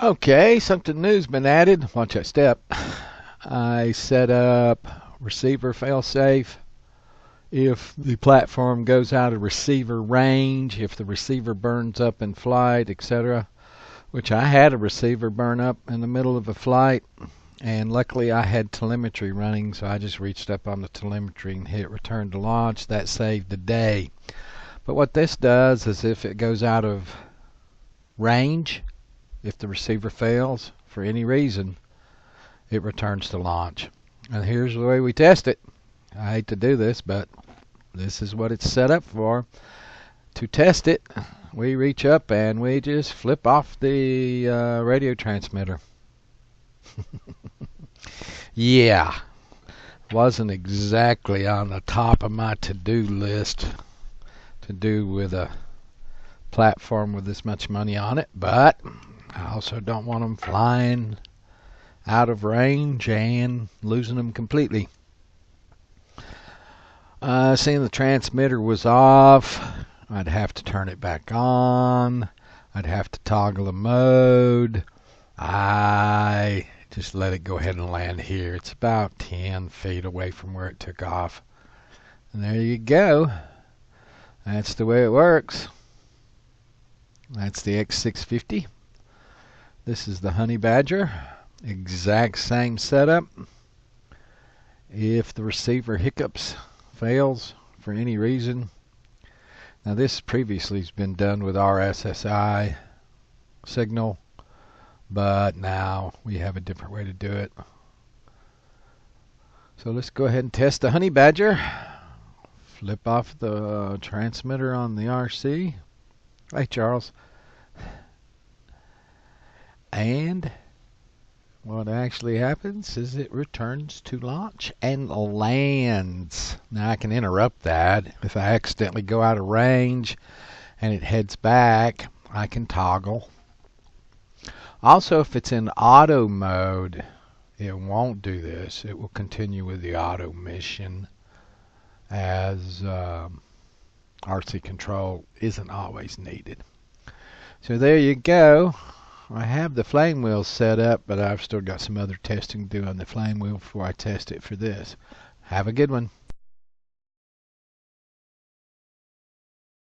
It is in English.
Okay, something new's been added. Watch that step. I set up receiver failsafe. If the platform goes out of receiver range, if the receiver burns up in flight, etc., which I had a receiver burn up in the middle of a flight, and luckily I had telemetry running, so I just reached up on the telemetry and hit return to launch. That saved the day. But what this does is if it goes out of range, if the receiver fails for any reason, it returns to launch. And here's the way we test it. I hate to do this, but this is what it's set up for. To test it, we reach up and we just flip off the radio transmitter. Yeah, wasn't exactly on the top of my to-do list to do with a platform with this much money on it, but I also don't want them flying out of range and losing them completely. Seeing the transmitter was off, I'd have to turn it back on. I'd have to toggle the mode. I just let it go ahead and land here. It's about 10 feet away from where it took off. And there you go. That's the way it works. That's the X650. This is the Honey Badger. Exact same setup. If the receiver hiccups, fails for any reason. Now this previously has been done with RSSI signal, but now we have a different way to do it. So let's go ahead and test the Honey Badger. Flip off the transmitter on the RC. Hey Charles. And what actually happens is it returns to launch and lands. Now I can interrupt that. If I accidentally go out of range and it heads back, I can toggle. Also, if it's in auto mode, it won't do this. It will continue with the auto mission, as RC control isn't always needed. So there you go. I have the flame wheel set up, but I've still got some other testing to do on the flame wheel before I test it for this. Have a good one.